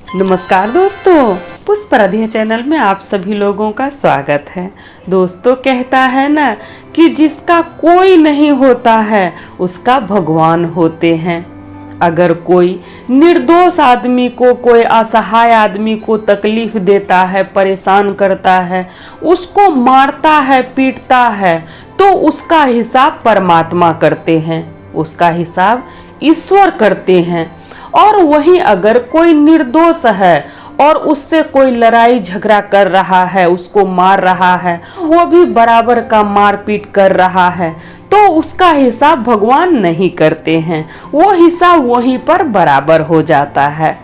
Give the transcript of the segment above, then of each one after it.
नमस्कार दोस्तों, पुष्प राधिया चैनल में आप सभी लोगों का स्वागत है। दोस्तों, कहता है ना कि जिसका कोई नहीं होता है उसका भगवान होते हैं। अगर कोई निर्दोष आदमी को, कोई असहाय आदमी को तकलीफ देता है, परेशान करता है, उसको मारता है, पीटता है, तो उसका हिसाब परमात्मा करते हैं, उसका हिसाब ईश्वर करते हैं। और वहीं अगर कोई निर्दोष है और उससे कोई लड़ाई झगड़ा कर रहा है, उसको मार रहा है, वो भी बराबर का मारपीट कर रहा है, तो उसका हिसाब भगवान नहीं करते हैं, वो हिसाब वहीं पर बराबर हो जाता है।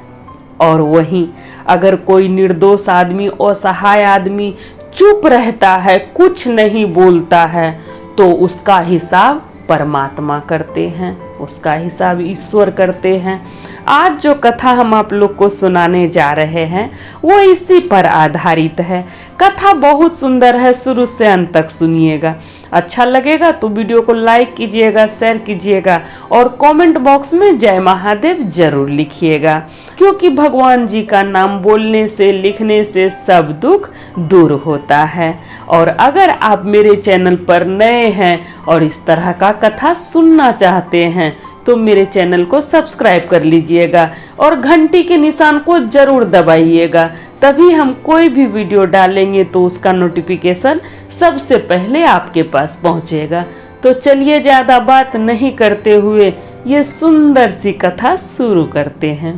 और वहीं अगर कोई निर्दोष आदमी, असहाय आदमी चुप रहता है, कुछ नहीं बोलता है, तो उसका हिसाब परमात्मा करते हैं, उसका हिसाब ईश्वर करते हैं। आज जो कथा हम आप लोग को सुनाने जा रहे हैं वो इसी पर आधारित है। कथा बहुत सुंदर है, शुरू से अंत तक सुनिएगा। अच्छा लगेगा तो वीडियो को लाइक कीजिएगा, शेयर कीजिएगा और कमेंट बॉक्स में जय महादेव जरूर लिखिएगा, क्योंकि भगवान जी का नाम बोलने से, लिखने से सब दुख दूर होता है। और अगर आप मेरे चैनल पर नए हैं और इस तरह का कथा सुनना चाहते हैं तो मेरे चैनल को सब्सक्राइब कर लीजिएगा और घंटी के निशान को जरूर दबाइएगा, तभी हम कोई भी वीडियो डालेंगे तो उसका नोटिफिकेशन सबसे पहले आपके पास पहुंचेगा। तो चलिए ज्यादा बात नहीं करते हुए ये सुंदर सी कथा शुरू करते हैं।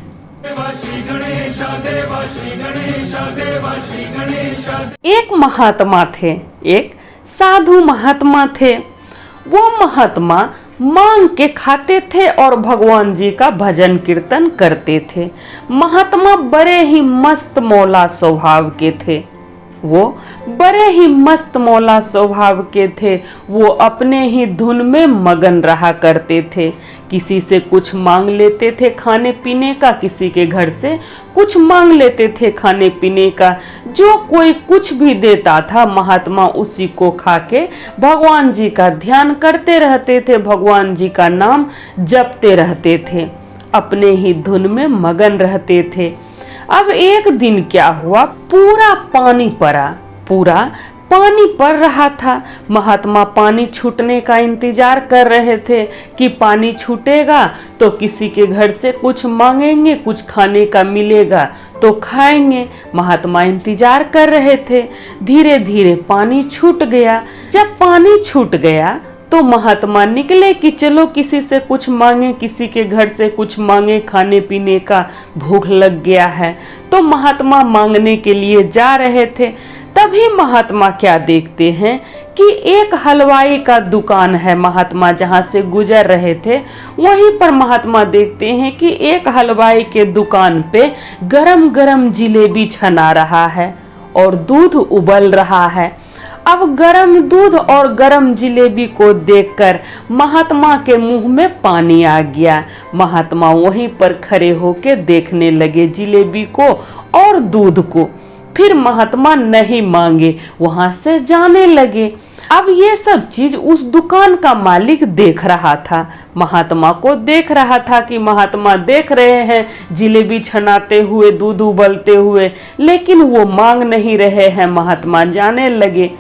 एक महात्मा थे, एक साधु महात्मा थे। वो महात्मा मांग के खाते थे और भगवान जी का भजन कीर्तन करते थे। महात्मा बड़े ही मस्त मौला स्वभाव के थे, वो बड़े ही मस्त मौला स्वभाव के थे। वो अपने ही धुन में मगन रहा करते थे। किसी से कुछ मांग लेते थे खाने पीने का, किसी के घर से कुछ मांग लेते थे खाने पीने का। जो कोई कुछ भी देता था महात्मा उसी को खा के भगवान जी का ध्यान करते रहते थे, भगवान जी का नाम जपते रहते थे, अपने ही धुन में मगन रहते थे। अब एक दिन क्या हुआ, पूरा पानी पड़ा, पूरा पानी पड़ रहा था। महात्मा पानी छूटने का इंतजार कर रहे थे कि पानी छूटेगा तो किसी के घर से कुछ मांगेंगे, कुछ खाने का मिलेगा तो खाएंगे। महात्मा इंतजार कर रहे थे। धीरे धीरे पानी छूट गया। जब पानी छूट गया तो महात्मा निकले कि चलो किसी से कुछ मांगे, किसी के घर से कुछ मांगे, खाने पीने का भूख लग गया है। तो महात्मा मांगने के लिए जा रहे थे। तभी महात्मा क्या देखते हैं कि एक हलवाई का दुकान है। महात्मा जहाँ से गुजर रहे थे वहीं पर महात्मा देखते हैं कि एक हलवाई के दुकान पे गरम गरम जिलेबी छना रहा है और दूध उबल रहा है। अब गरम दूध और गरम जिलेबी को देखकर महात्मा के मुंह में पानी आ गया। महात्मा वहीं पर खड़े होके देखने लगे जिलेबी को और दूध को। फिर महात्मा नहीं मांगे, वहां से जाने लगे। अब ये सब चीज उस दुकान का मालिक देख रहा था, महात्मा को देख रहा था कि महात्मा देख रहे हैं जिलेबी छनाते हुए, दूध उबलते हुए, लेकिन वो मांग नहीं रहे हैं। महात्मा जाने लगे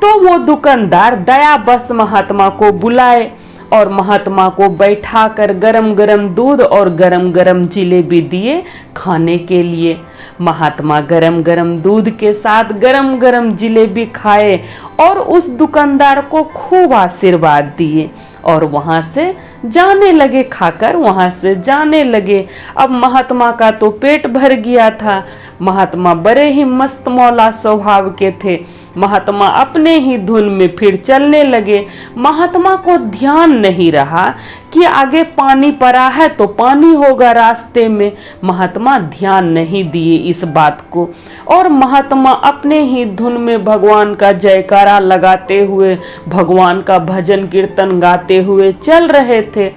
तो वो दुकानदार दया बस महात्मा को बुलाए और महात्मा को बैठाकर गरम गरम दूध और गरम गरम जिलेबी दिए खाने के लिए। महात्मा गरम गरम दूध के साथ गरम गरम जिलेबी खाए और उस दुकानदार को खूब आशीर्वाद दिए और वहां से जाने लगे, खाकर वहां से जाने लगे। अब महात्मा का तो पेट भर गया था। महात्मा बड़े ही मस्त मौला स्वभाव के थे। महात्मा अपने ही धुन में फिर चलने लगे। महात्मा को ध्यान नहीं रहा कि आगे पानी पड़ा है तो पानी होगा रास्ते में। महात्मा ध्यान नहीं दिए इस बात को और महात्मा अपने ही धुन में भगवान का जयकारा लगाते हुए, भगवान का भजन कीर्तन गाते हुए चल रहे थे।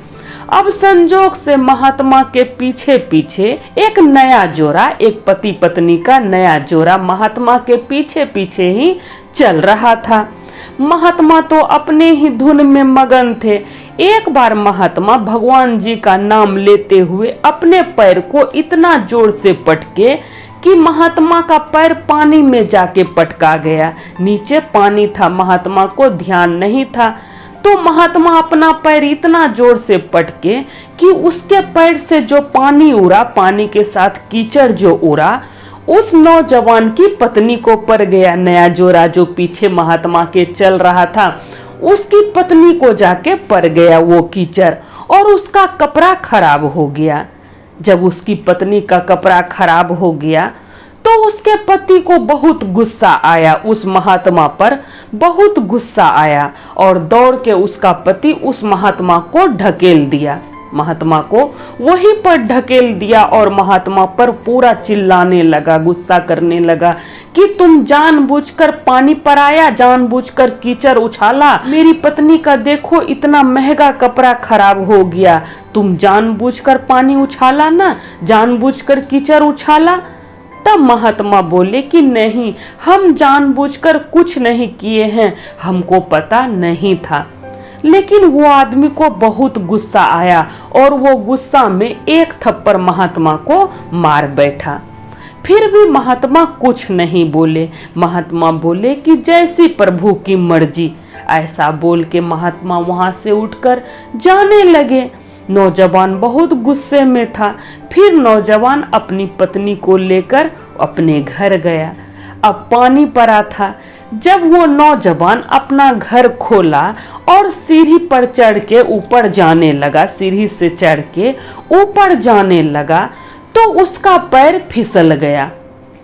अब संजोग से महात्मा के पीछे पीछे एक नया जोड़ा, एक पति पत्नी का नया जोड़ा महात्मा के पीछे पीछे ही चल रहा था। महात्मा तो अपने ही धुन में मगन थे। एक बार महात्मा भगवान जी का नाम लेते हुए अपने पैर को इतना जोर से पटके कि महात्मा का पैर पानी में जाके पटका गया। नीचे पानी था, महात्मा को ध्यान नहीं था, तो महात्मा अपना पैर इतना जोर से पटके कि उसके पैर से जो पानी उड़ा, पानी के साथ कीचड़ जो उड़ा, उस नौजवान की पत्नी को पड़ गया। नया जोड़ा जो पीछे महात्मा के चल रहा था, उसकी पत्नी को जाके पड़ गया वो कीचड़, और उसका कपड़ा खराब हो गया। जब उसकी पत्नी का कपड़ा खराब हो गया तो उसके पति को बहुत गुस्सा आया, उस महात्मा पर बहुत गुस्सा आया, और दौड़ के उसका पति उस महात्मा को ढकेल दिया। महात्मा को वहीं पर ढकेल दिया और महात्मा पर पूरा चिल्लाने लगा, गुस्सा करने लगा कि तुम जानबूझकर पानी पर आया, जानबूझकर कीचड़ उछाला, मेरी पत्नी का देखो इतना महंगा कपड़ा खराब हो गया, तुम जानबूझकर पानी उछाला ना, जानबूझकर कीचड़ उछाला। तब महात्मा बोले कि नहीं, हम जानबूझकर कुछ नहीं किए हैं, हमको पता नहीं था। लेकिन वो आदमी को बहुत गुस्सा आया और वो गुस्सा में एक थप्पड़ महात्मा को मार बैठा। फिर भी महात्मा कुछ नहीं बोले। महात्मा बोले कि जैसी प्रभु की मर्जी। ऐसा बोल के महात्मा वहां से उठकर जाने लगे। नौजवान बहुत गुस्से में था। फिर नौजवान अपनी पत्नी को लेकर अपने घर गया। अब पानी पड़ा था। जब वो नौजवान अपना घर खोला और सीढ़ी पर चढ़ के ऊपर जाने लगा, सीढ़ी से चढ़ के ऊपर जाने लगा, तो उसका पैर फिसल गया,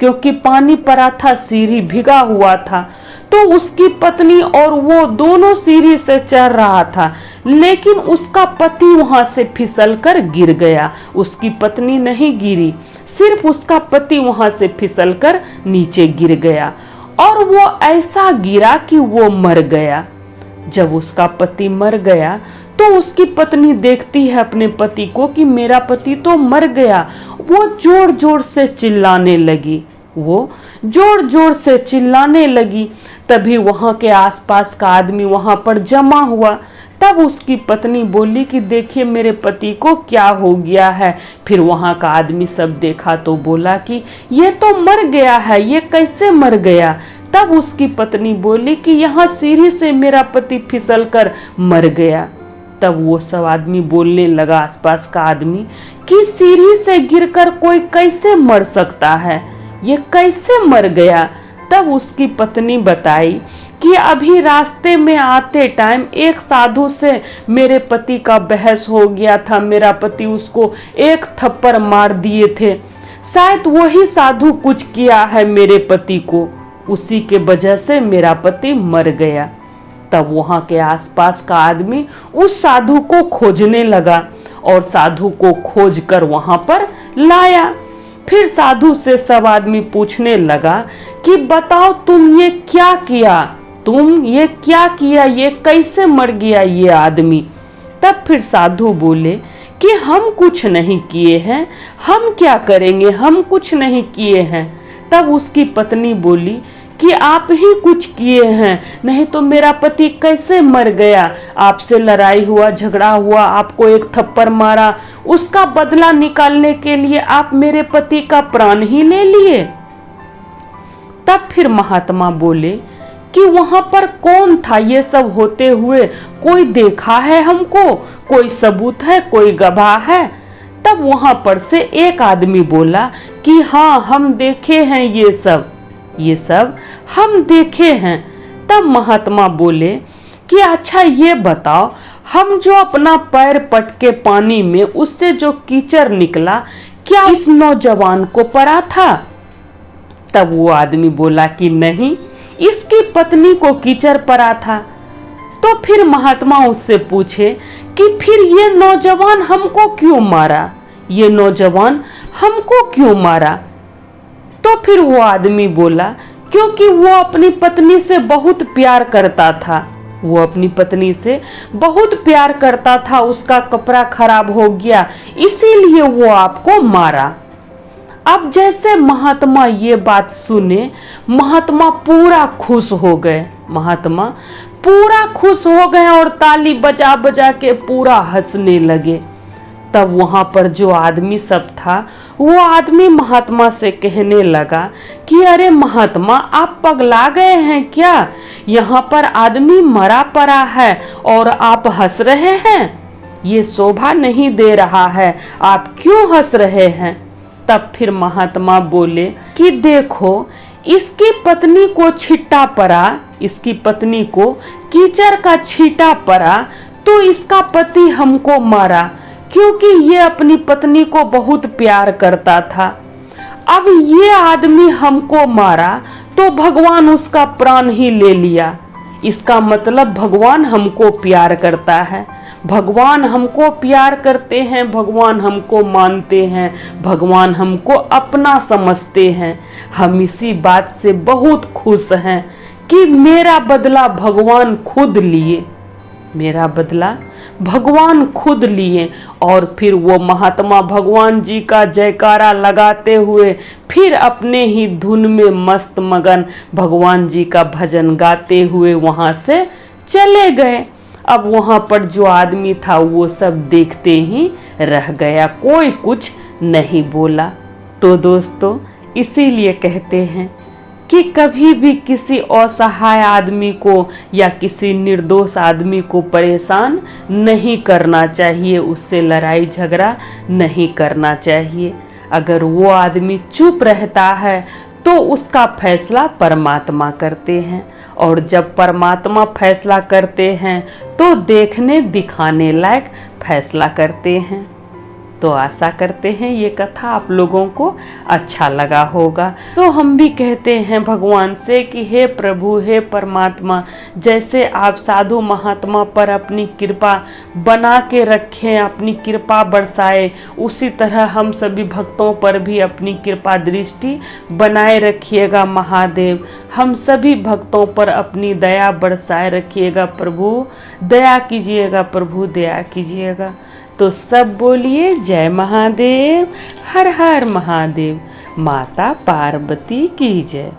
क्योंकि पानी पड़ा था, सीढ़ी भीगा हुआ था। तो उसकी पत्नी और वो दोनों सीढ़ी से चढ़ रहा था, लेकिन उसका पति वहां से फिसल कर गिर गया। उसकी पत्नी नहीं गिरी, सिर्फ उसका पति वहां से फिसल कर नीचे गिर गया, और वो ऐसा गिरा कि वो मर गया। जब उसका पति मर गया तो उसकी पत्नी देखती है अपने पति को कि मेरा पति तो मर गया। वो जोर जोर से चिल्लाने लगी, वो जोर जोर से चिल्लाने लगी। तभी वहां के आसपास का आदमी वहां पर जमा हुआ। तब उसकी पत्नी बोली कि देखिए मेरे पति को क्या हो गया है। फिर वहां का आदमी सब देखा तो बोला कि ये तो मर गया है, ये कैसे मर गया। तब उसकी पत्नी बोली कि यहाँ सीढ़ी से मेरा पति फिसल कर मर गया। तब वो सब आदमी बोलने लगा, आसपास का आदमी, कि सीढ़ी से गिरकर कोई कैसे मर सकता है, ये कैसे मर गया। तब उसकी पत्नी बताई कि अभी रास्ते में आते टाइम एक साधु से मेरे पति का बहस हो गया था, मेरा पति उसको एक थप्पड़ मार दिए थे, शायद वही साधु कुछ किया है मेरे पति को, उसी के वजह से मेरा पति मर गया। तब वहां के आसपास का आदमी उस साधु को खोजने लगा और साधु को खोजकर वहां पर लाया। फिर साधु से सब आदमी पूछने लगा कि बताओ तुम ये क्या किया, तुम ये क्या किया, ये कैसे मर गया ये आदमी। तब फिर साधु बोले कि हम कुछ नहीं किए हैं, हम क्या करेंगे, हम कुछ नहीं किए हैं। तब उसकी पत्नी बोली कि आप ही कुछ किए हैं, नहीं तो मेरा पति कैसे मर गया। आपसे लड़ाई हुआ, झगड़ा हुआ, आपको एक थप्पड़ मारा, उसका बदला निकालने के लिए आप मेरे पति का प्राण ही ले लिए। तब फिर महात्मा बोले कि वहां पर कौन था ये सब होते हुए, कोई देखा है हमको, कोई सबूत है, कोई गवाह है। तब वहां पर से एक आदमी बोला कि हाँ हम देखे हैं ये सब हम देखे हैं। तब महात्मा बोले कि अच्छा ये बताओ, हम जो अपना पैर पटके पानी में उससे जो कीचड़ निकला, क्या इस नौजवान को पड़ा था। तब वो आदमी बोला कि नहीं, इसकी पत्नी को कीचड़ पड़ा था। तो फिर महात्मा उससे पूछे कि फिर ये नौजवान हमको क्यों मारा, ये नौजवान हमको क्यों मारा। तो फिर वो आदमी बोला क्योंकि वो अपनी पत्नी से बहुत प्यार करता था, वो अपनी पत्नी से बहुत प्यार करता था, उसका कपड़ा खराब हो गया इसीलिए वो आपको मारा। अब जैसे महात्मा ये बात सुने, महात्मा पूरा खुश हो गए, महात्मा पूरा खुश हो गए और ताली बजा बजा के पूरा हंसने लगे। तब वहां पर जो आदमी सब था वो आदमी महात्मा से कहने लगा कि अरे महात्मा, आप पगला गए हैं क्या? यहाँ पर आदमी मरा पड़ा है और आप हंस रहे हैं, ये शोभा नहीं दे रहा है, आप क्यों हंस रहे हैं? तब फिर महात्मा बोले कि देखो, इसकी पत्नी को छिट्टा पड़ा, इसकी पत्नी को कीचड़ का छींटा पड़ा तो इसका पति हमको मारा, क्योंकि ये अपनी पत्नी को बहुत प्यार करता था। अब ये आदमी हमको मारा तो भगवान उसका प्राण ही ले लिया। इसका मतलब भगवान हमको प्यार करता है, भगवान हमको प्यार करते हैं, भगवान हमको मानते हैं, भगवान हमको अपना समझते हैं। हम इसी बात से बहुत खुश हैं कि मेरा बदला भगवान खुद लिए, मेरा बदला भगवान खुद लिए। और फिर वो महात्मा भगवान जी का जयकारा लगाते हुए फिर अपने ही धुन में मस्त मगन भगवान जी का भजन गाते हुए वहां से चले गए। अब वहां पर जो आदमी था वो सब देखते ही रह गया, कोई कुछ नहीं बोला। तो दोस्तों, इसीलिए कहते हैं कि कभी भी किसी असहाय आदमी को या किसी निर्दोष आदमी को परेशान नहीं करना चाहिए, उससे लड़ाई झगड़ा नहीं करना चाहिए। अगर वो आदमी चुप रहता है तो उसका फैसला परमात्मा करते हैं, और जब परमात्मा फैसला करते हैं तो देखने दिखाने लायक फैसला करते हैं। तो आशा करते हैं ये कथा आप लोगों को अच्छा लगा होगा। तो हम भी कहते हैं भगवान से कि हे प्रभु, हे परमात्मा, जैसे आप साधु महात्मा पर अपनी कृपा बना के रखें, अपनी कृपा बरसाए, उसी तरह हम सभी भक्तों पर भी अपनी कृपा दृष्टि बनाए रखिएगा महादेव। हम सभी भक्तों पर अपनी दया बरसाए रखिएगा प्रभु, दया कीजिएगा प्रभु, दया कीजिएगा। तो सब बोलिए जय महादेव, हर हर महादेव, माता पार्वती की जय।